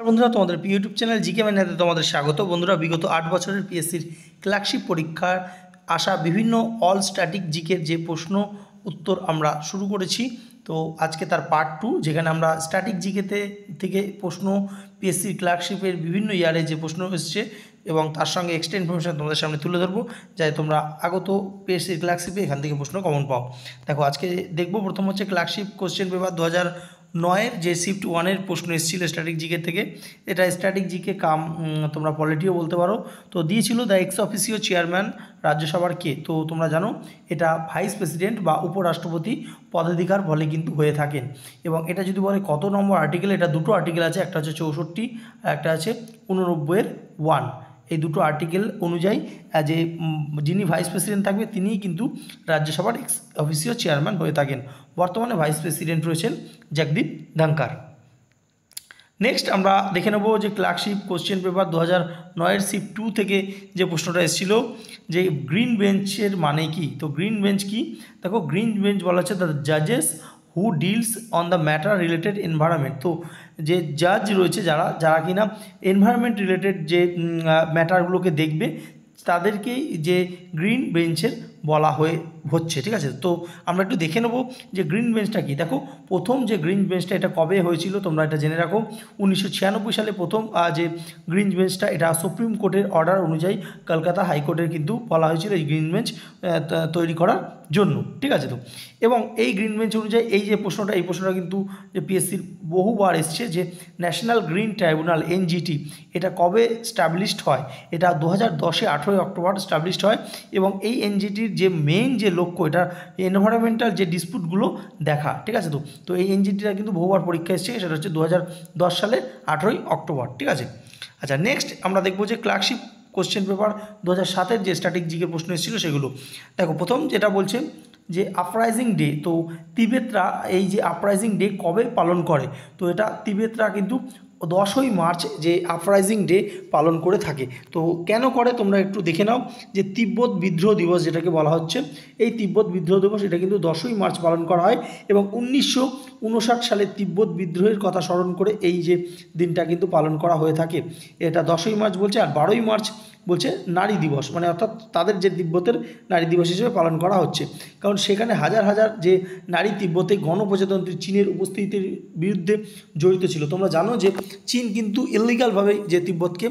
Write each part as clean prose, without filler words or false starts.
বন্ধুরা, তোমাদের YouTube channel GK ম্যানেতে তোমাদের স্বাগত। বন্ধুরা, বিগত 8 বছরের পিএসসির ক্লার্কশিপ পরীক্ষার আসা বিভিন্ন অল স্ট্যাটিক জিকের যে প্রশ্ন উত্তর আমরা শুরু করেছি। তো আজকে তার পার্ট 2, যেখানে আমরা স্ট্যাটিক জিকেতে থেকে প্রশ্ন পিএসসির ক্লার্কশিপের বিভিন্ন ইয়ারে যে প্রশ্ন এসছে এবং তার সঙ্গে এক্সট্রা ইনফরমেশন তোমাদের সামনে তুলে ধরবো, যাতে তোমরা আগত পিএসসির ক্লার্কশিপে এখান থেকে প্রশ্ন কমন পাও। দেখো, আজকে দেখবো প্রথম হচ্ছে ক্লার্কশিপ কোশ্চেন পেপার 2009 যে শিফট 1-এর প্রশ্ন এসেছিল স্ট্যাটিক জিকে থেকে। এটা স্ট্যাটিক জিকে কাম তোমরা পলিটিও বলতে পারো। তো দিয়েছিল দ্য এক্স অফিসিও চেয়ারম্যান রাজ্যসভার কে। তো তোমরা জানো এটা ভাইস প্রেসিডেন্ট বা উপরাষ্ট্রপতি পদাধিকার বলে কিন্তু হয়ে থাকেন। এবং এটা যদি বলে কত নম্বর আর্টিকেল, এটা দুটো আর্টিকেল আছে, একটা হচ্ছে 64 আর একটা আছে 89-এর 1। এই দুটো আর্টিকেল অনুযায়ী যে যিনি ভাইস প্রেসিডেন্ট থাকবে তিনিই কিন্তু রাজ্যসভার এক্স অফিসিও চেয়ারম্যান হয়ে থাকেন। বর্তমানে ভাইস প্রেসিডেন্ট রয়েছেন জগদীপ ধনখড়। নেক্সট আমরা দেখে নেব যে ক্লার্কশিপ কোশ্চেন পেপার 2009-এর শিফট 2 থেকে যে প্রশ্নটা এসেছিল যে গ্রিন বেঞ্চের মানে কি। তো গ্রিন বেঞ্চ কি? দেখো, গ্রিন বেঞ্চ বলা হচ্ছে দ্য জাজেস who deals on the matter related environment. তো যে জাজ রয়েছে যারা কিনা এনভায়রনমেন্ট রিলেটেড যে ম্যাটারগুলোকে দেখবে, তাদেরকেই যে গ্রিন বেঞ্চের বলা হচ্ছে। ঠিক আছে, তো আমরা একটু দেখে নেব যে গ্রিন বেঞ্চটা কি। দেখো, প্রথম যে গ্রিন বেঞ্চটা এটা কবে হয়েছিল তোমরা এটা জেনে রাখো। 1996 সালে প্রথম যে গ্রিন বেঞ্চটা, এটা সুপ্রিম কোর্টের অর্ডার অনুযায়ী কলকাতা হাইকোর্টের কিন্তু বলা হয়েছিল এই গ্রিন বেঞ্চ তৈরি করার জন্য। ঠিক আছে, তো এবং এই গ্রিন বেঞ্চ অনুযায়ী এই যে প্রশ্নটা, এই প্রশ্নটা কিন্তু যে পিএসসির বহুবার এসছে যে ন্যাশনাল গ্রিন ট্রাইব্যুনাল এনজিটি এটা কবে স্টাবলিশড হয়। এটা 2010-এ 18 অক্টোবর স্টাবলিশড হয়। এবং এই এনজিটির যে মেইন যে লক্ষ্য, এটা এনভায়রনমেন্টাল যে ডিসপিউটগুলো দেখা। ঠিক আছে, তো এই এনজিটিটা কিন্তু বহুবার পরীক্ষা এসছে, সেটা হচ্ছে 2010 সালের 18 অক্টোবর। ঠিক আছে, আচ্ছা, নেক্সট আমরা দেখবো যে ক্লার্কশিপ কোশ্চেন পেপার 2007-এর যে স্ট্যাটিক জিকের প্রশ্ন এসেছিলো সেগুলো। দেখো, প্রথম যেটা বলছে যে আপরাইজিং ডে। তো তিবেতরা এই যে আপরাইজিং ডে কবে পালন করে। তো এটা তিবেতরা কিন্তু 10ই মার্চ যে আপরাইজিং ডে পালন করে থাকে। তো কেন করে তোমরা একটু দেখে নাও যে তিব্বত বিদ্রোহ দিবস যেটাকে বলা হচ্ছে, এই তিব্বত বিদ্রোহ দিবস এটা কিন্তু 10ই মার্চ পালন করা হয়। এবং 1959 সালে তিব্বত বিদ্রোহের কথা স্মরণ করে এই যে দিনটা কিন্তু পালন করা হয়ে থাকে। এটা 10ই মার্চ বলছে, আর 12ই মার্চ বলছে নারী দিবস, মানে অর্থাৎ তাদের যে তিব্বতের নারী দিবস হিসেবে পালন করা হচ্ছে। কারণ সেখানে হাজার হাজার যে নারী তিব্বতে গণপ্রজাতন্ত্রী চীনের উপস্থিতির বিরুদ্ধে জড়িত ছিল। তোমরা জানো যে চীন কিন্তু ইলিগালভাবে যে তিব্বতকে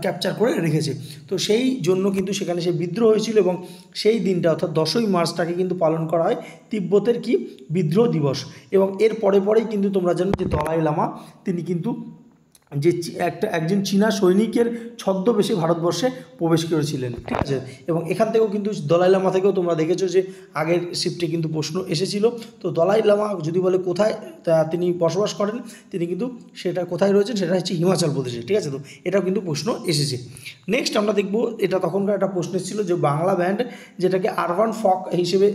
ক্যাপচার করে রেখেছে। তো সেই জন্য কিন্তু সেখানে সে বিদ্রোহ হয়েছিল এবং সেই দিনটা অর্থাৎ 10ই মার্চটাকে কিন্তু পালন করা হয় তিব্বতের কি বিদ্রোহ দিবস। এবং এর পরেই কিন্তু তোমরা জানো যে দলাই লামা তিনি কিন্তু যে একজন চীনা সৈনিকের ছদ্মবেশে ভারতবর্ষে প্রবেশ করেছিলেন। ঠিক আছে, এবং এখান থেকেও কিন্তু দলাই লামা থেকেও তোমরা দেখেছো যে আগের শিফটে কিন্তু প্রশ্ন এসেছিল। তো দলাই লামা যদি বলে কোথায় তিনি বসবাস করেন, তিনি কিন্তু সেটা কোথায় রয়েছেন, সেটা হচ্ছে হিমাচল প্রদেশে। ঠিক আছে, তো এটাও কিন্তু প্রশ্ন এসেছে। নেক্সট আমরা দেখব, এটা তখনকার একটা প্রশ্ন এসেছিল যে বাংলা ব্যান্ড যেটাকে আরবান ফক হিসেবে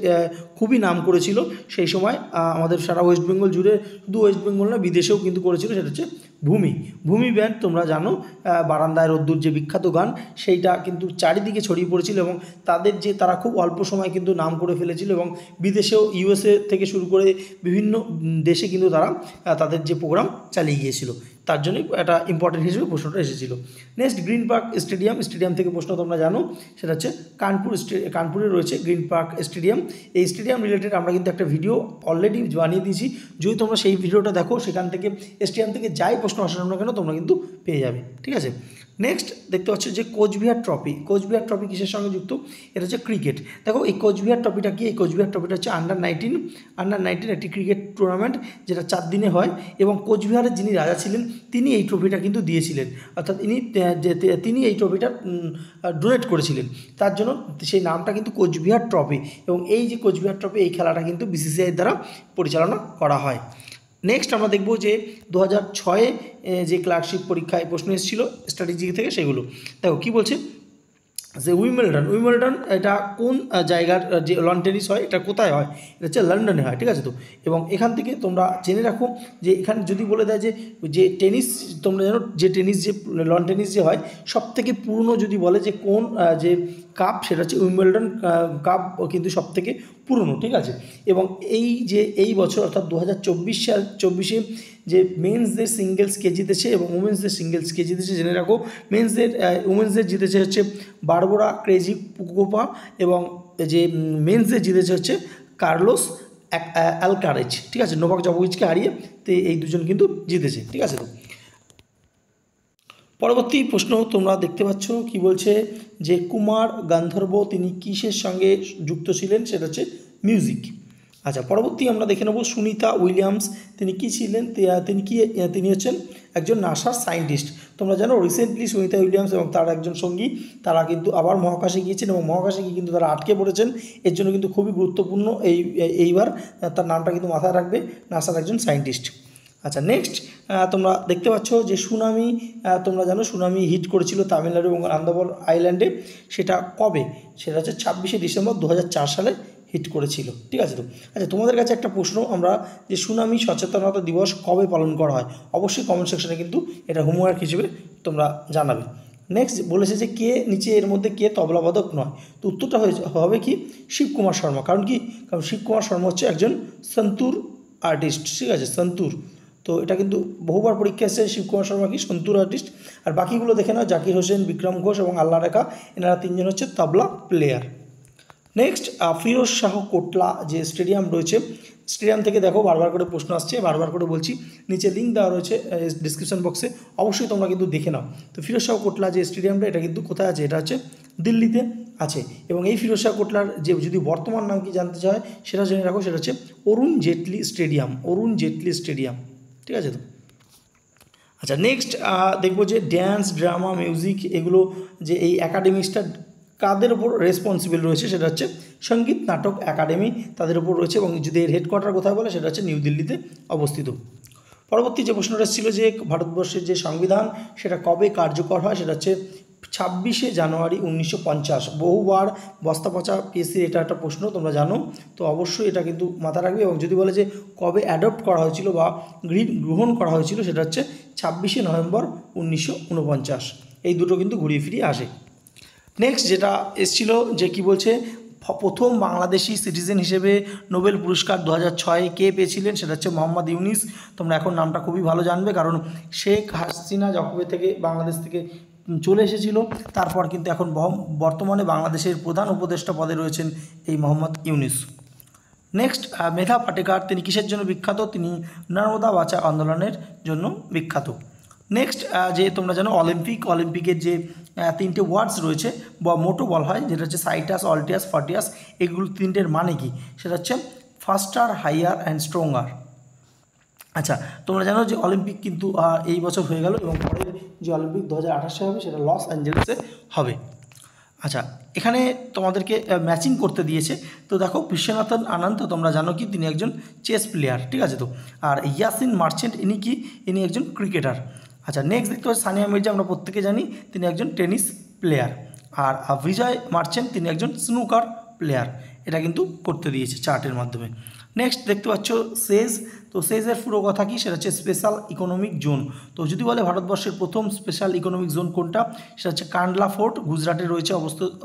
খুবই নাম করেছিল সেই সময় আমাদের সারা ওয়েস্ট বেঙ্গল জুড়ে, শুধু ওয়েস্ট বেঙ্গল না বিদেশেও কিন্তু করেছিল, সেটা হচ্ছে ভূমি ব্যান্ড। তোমরা জানো বারান্দায় রোদ্দুর যে বিখ্যাত গান, সেইটা কিন্তু চারিদিকে ছড়িয়ে পড়েছিল এবং তারা খুব অল্প সময় কিন্তু নাম করে ফেলেছিল এবং বিদেশেও ইউএসএ থেকে শুরু করে বিভিন্ন দেশে কিন্তু তারা তাদের যে প্রোগ্রাম চালিয়ে গিয়েছিল। তার জন্যই একটা ইম্পর্টেন্ট হিসেবে প্রশ্নটা এসেছিল। নেক্সট গ্রিন পার্ক স্টেডিয়াম থেকে প্রশ্ন তোমরা জানো, সেটা হচ্ছে কানপুরে রয়েছে গ্রিন পার্ক স্টেডিয়াম। এই স্টেডিয়াম রিলেটেড আমরা কিন্তু একটা ভিডিও অলরেডি বানিয়ে দিয়েছি। যদি তোমরা সেই ভিডিওটা দেখো, সেখান থেকে স্টেডিয়াম থেকে যাই প্রশ্ন আসে না কেন তোমরা কিন্তু পেয়ে যাবে। ঠিক আছে, নেক্সট দেখতে পাচ্ছ যে কোচবিহার ট্রফি কিসের সঙ্গে যুক্ত। এটা হচ্ছে ক্রিকেট। দেখো, এই কোচবিহার ট্রফিটা কি? এই কোচবিহার ট্রফিটা হচ্ছে আন্ডার 19 একটি ক্রিকেট টুর্নামেন্ট, যেটা 4 দিনে হয়। এবং কোচবিহারের যিনি রাজা ছিলেন তিনি এই ট্রফিটা কিন্তু দিয়েছিলেন, অর্থাৎ তিনি এই ট্রফিটা ডোনেট করেছিলেন। তার জন্য সেই নামটা কিন্তু কোচবিহার ট্রফি। এবং এই যে কোচবিহার ট্রফি, এই খেলাটা কিন্তু বিসিসিআই দ্বারা পরিচালনা করা হয়। নেক্সট আমরা দেখব যে 2006-এ যে ক্লার্কশিপ পরীক্ষায় প্রশ্ন এসেছিল স্ট্র্যাটেজি থেকে, সেগুলো দেখো কী বলছে যে উইম্বলডন এটা কোন জায়গার যে লন টেনিস হয়, এটা কোথায় হয়? এটা হচ্ছে লন্ডনে হয়। ঠিক আছে, তো এবং এখান থেকে তোমরা জেনে রাখো যে এখানে যদি বলে দেয় যে টেনিস, তোমরা জানো যে টেনিস যে লন টেনিস যে হয় সবথেকে পুরনো, যদি বলে যে কোন যে কাপ, সেটা হচ্ছে উইম্বলডন কাপ কিন্তু সবথেকে পুরনো, ঠিক আছে। এবং এই বছর অর্থাৎ 2024 যে মেন্সদের সিঙ্গেলস কে জিতেছে এবং উমেন্সদের সিঙ্গেলস কে জিতেছে জেনে রাখো। উমেন্সদের জিতেছে হচ্ছে বারবোরা ক্রেজিকোভা এবং যে মেন্সদের জিতেছে হচ্ছে কার্লোস অ্যালকারেজ, ঠিক আছে। নোভাক জকোভিচকে হারিয়ে তো এই দুজন কিন্তু জিতেছে, ঠিক আছে। তো পরবর্তী প্রশ্ন তোমরা দেখতে পাচ্ছ কি বলছে যে কুমার গান্ধর্ব তিনি কিসের সঙ্গে যুক্ত ছিলেন, সেটা হচ্ছে মিউজিক। আচ্ছা, পরবর্তী আমরা দেখে নেব সুনিতা উইলিয়ামস তিনি কি ছিলেন, তিনি হচ্ছেন একজন নাসার সায়েন্টিস্ট। তোমরা জানো রিসেন্টলি সুনিতা উইলিয়ামস এবং তার একজন সঙ্গী তারা কিন্তু আবার মহাকাশে গিয়েছেন এবং মহাকাশে গিয়ে কিন্তু তারা আটকে পড়েছেন। এর জন্য কিন্তু খুবই গুরুত্বপূর্ণ এইবার তার নামটা কিন্তু মাথায় রাখবে, নাসার একজন সায়েন্টিস্ট। আচ্ছা, নেক্সট তোমরা দেখতে পাচ্ছ যে সুনামি, তোমরা জানো সুনামি হিট করেছিল তামিলনাড়ু এবং আন্দামান আইল্যান্ডে, সেটা কবে, সেটা হচ্ছে 26শে ডিসেম্বর 2004 সালে হিট করেছিল, ঠিক আছে। তো আচ্ছা, তোমাদের কাছে একটা প্রশ্ন, আমরা যে সুনামি সচেতনতা দিবস কবে পালন করা হয়, অবশ্যই কমেন্ট সেকশনে কিন্তু এটা হোমওয়ার্ক হিসেবে তোমরা জানাবে। নেক্সট বলেছে যে কে নিচে এর মধ্যে কে তবলাবাদক নয়, তো উত্তরটা হবে কি শিবকুমার শর্মা। কারণ শিবকুমার শর্মা হচ্ছে একজন সন্তুর আর্টিস্ট, ঠিক আছে, সন্তুর। তো এটা কিন্তু বহুবার পরীক্ষা এসেছে শিবকুমার শর্মা কি সন্তুর আর্টিস্ট। আর বাকিগুলো দেখে নাও, জাকির হোসেন, বিক্রম ঘোষ এবং আল্লাহ রেখা, এনারা তিনজন হচ্ছে তবলা প্লেয়ার। নেক্সট ফিরোজ শাহ কোটলা যে স্টেডিয়াম রয়েছে, স্টেডিয়াম থেকে দেখো বারবার করে প্রশ্ন আসছে, বারবার করে বলছি, নিচে লিঙ্ক দেওয়া রয়েছে ডিসক্রিপশন বক্সে, অবশ্যই তোমরা কিন্তু দেখে নাও। তো ফিরোজ শাহ কোটলা যে স্টেডিয়ামটা, এটা কিন্তু কোথায় আছে, এটা হচ্ছে দিল্লিতে আছে। এবং এই ফিরোজ শাহ কোটলার যে যদি বর্তমান নাম কি জানতে চায় সেটা জেনে রাখো, সেটা হচ্ছে অরুণ জেটলি স্টেডিয়াম, ঠিক আছে। তো আচ্ছা, নেক্সট দেখবো যে ড্যান্স, ড্রামা, মিউজিক এগুলো যে এই একাডেমিসটা কাদের ওপর রেসপন্সিবল রয়েছে, সেটা হচ্ছে সঙ্গীত নাটক একাডেমি, তাদের উপর রয়েছে। এবং যদি এর হেডকোয়ার্টার কোথায় বলে, সেটা হচ্ছে নিউ দিল্লিতে অবস্থিত। পরবর্তী যে প্রশ্নটা ছিল যে ভারতবর্ষের যে সংবিধান সেটা কবে কার্যকর হয়, সেটা হচ্ছে 26শে জানুয়ারি 1950। বহুবার বস্তা পচা পিএসসির এটা একটা প্রশ্ন, তোমরা জানো, তো অবশ্যই এটা কিন্তু মাথা রাখবে। এবং যদি বলে যে কবে অ্যাডপ্ট করা হয়েছিল বা গ্রহণ করা হয়েছিল, সেটা হচ্ছে 26শে নভেম্বর 1949। এই দুটো কিন্তু ঘুরিয়ে ফিরিয়ে আসে। নেক্সট যেটা এসছিল যে কি বলছে প্রথম বাংলাদেশি সিটিজেন হিসেবে নোবেল পুরস্কার 2006 কে পেয়েছিলেন, সেটা হচ্ছে মোহাম্মদ ইউনিস। তোমরা এখন নামটা খুবই ভালো জানবে, কারণ শেখ হাসিনা যবে থেকে বাংলাদেশ থেকে চলে এসেছিল, তারপর কিন্তু এখন বর্তমানে বাংলাদেশের প্রধান উপদেষ্টা পদে রয়েছেন এই মোহাম্মদ ইউনিস। নেক্সট মেধা পাটেকার তিনি কিসের জন্য বিখ্যাত, তিনি নর্মদা বাঁচাও আন্দোলনের জন্য বিখ্যাত। নেক্সট যে তোমরা জানো অলিম্পিকের যে তিনটে ওয়ার্ডস রয়েছে বা মোটো বলা হয়, যেটা হচ্ছে সাইটাস, অল্টিয়াস, ফর্টিয়াস, এগুলো তিনটের মানে কি, সেটা হচ্ছে ফাস্টার, হাইয়ার অ্যান্ড স্ট্রঙ্গার। আচ্ছা, তোমরা জানো যে অলিম্পিক কিন্তু এই বছর হয়ে গেল এবং পরের যে অলিম্পিক 2028 হবে সেটা লস অ্যাঞ্জেলেসে হবে। আচ্ছা, এখানে তোমাদেরকে ম্যাচিং করতে দিয়েছে। তো দেখো বিশ্বনাথন আনন্দ, তোমরা জানো কি তিনি একজন চেস প্লেয়ার, ঠিক আছে। তো আর ইয়াসিন মার্চেন্ট ইনি একজন ক্রিকেটার। আচ্ছা, নেক্সট দেখতে পাচ্ছি সানিয়া মির্জা, আমরা প্রত্যেকে জানি তিনি একজন টেনিস প্লেয়ার। আর বিজয় মার্চেন্ট তিনি একজন স্নুকার প্লেয়ার। এটা কিন্তু করতে দিয়েছে চার্টের মাধ্যমে। নেক্সট দেখতে পাচ্ছ সেজ, তো সেজের পুরো কথা কি, সেটা হচ্ছে স্পেশাল ইকোনমিক জোন। তো যদি বলে ভারতবর্ষের প্রথম স্পেশাল ইকোনমিক জোন কোনটা, সেটা হচ্ছে কান্ডলা ফোর্ট, গুজরাটে রয়েছে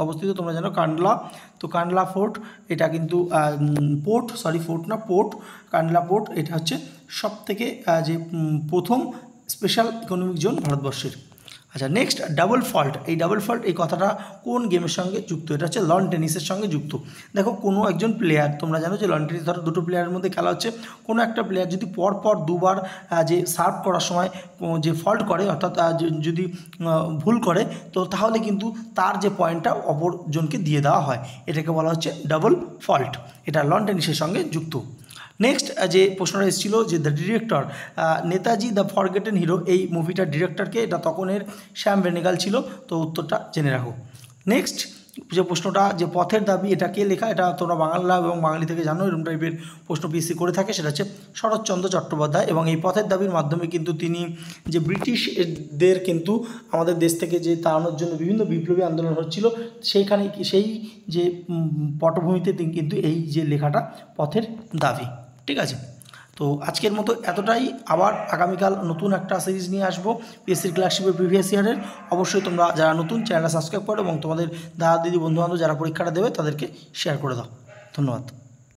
অবস্থিত। তোমরা জানো কান্ডলা, তো কান্ডলা ফোর্ট এটা কিন্তু পোর্ট, কান্ডলা পোর্ট, এটা হচ্ছে সবথেকে যে প্রথম স্পেশাল ইকোনমিক জোন ভারতবর্ষের। আচ্ছা, নেক্সট ডাবল ফল্ট, এই কথাটা কোন গেমের সঙ্গে যুক্ত, এটা হচ্ছে লন টেনিসের সঙ্গে যুক্ত। দেখো কোনো একজন প্লেয়ার, তোমরা জানো যে লন টেনিস ধরো দুটো প্লেয়ারের মধ্যে খেলা হচ্ছে, কোনো একটা প্লেয়ার যদি পরপর দুবার যে সার্ভ করার সময় যে ফল্ট করে, অর্থাৎ যদি ভুল করে, তো তাহলে কিন্তু তার যে পয়েন্টটা অপরজনকে দিয়ে দেওয়া হয়, এটাকে বলা হচ্ছে ডাবল ফল্ট। এটা লন টেনিসের সঙ্গে যুক্ত। নেক্সট যে প্রশ্নটা এসেছিল যে the director, Netaji the forgotten hero, এই মুভিটার ডিরেক্টরকে, এটা তখনের শ্যাম বেনেগাল ছিল। তো উত্তরটা জেনে রাখো। নেক্সট যে প্রশ্নটা যে পথের দাবি, এটা কে লেখা, এটা তোমরা বাংলা এবং বাঙালি থেকে জানো, এরকম টাইপের প্রশ্ন পিএসসি করে থাকে, সেটা হচ্ছে শরৎচন্দ্র চট্টোপাধ্যায়। এবং এই পথের দাবির মাধ্যমে কিন্তু তিনি যে ব্রিটিশদের কিন্তু আমাদের দেশ থেকে যে তাড়ানোর জন্য বিভিন্ন বিপ্লবী আন্দোলন হচ্ছিল, সেইখানে সেই যে পটভূমিতে তিনি কিন্তু এই যে লেখাটা পথের দাবি, ঠিক আছে। তো আজকের মতো এতটাই, আবার আগামীকাল নতুন একটা সিরিজ নিয়ে আসবো পিএসসির ক্লার্কশিপের প্রিভিয়াস ইয়ারের। অবশ্যই তোমরা যারা নতুন চ্যানেলটা সাবস্ক্রাইব করো এবং তোমাদের দাদা দিদি বন্ধুবান্ধব যারা পরীক্ষাটা দেবে তাদেরকে শেয়ার করে দাও। ধন্যবাদ।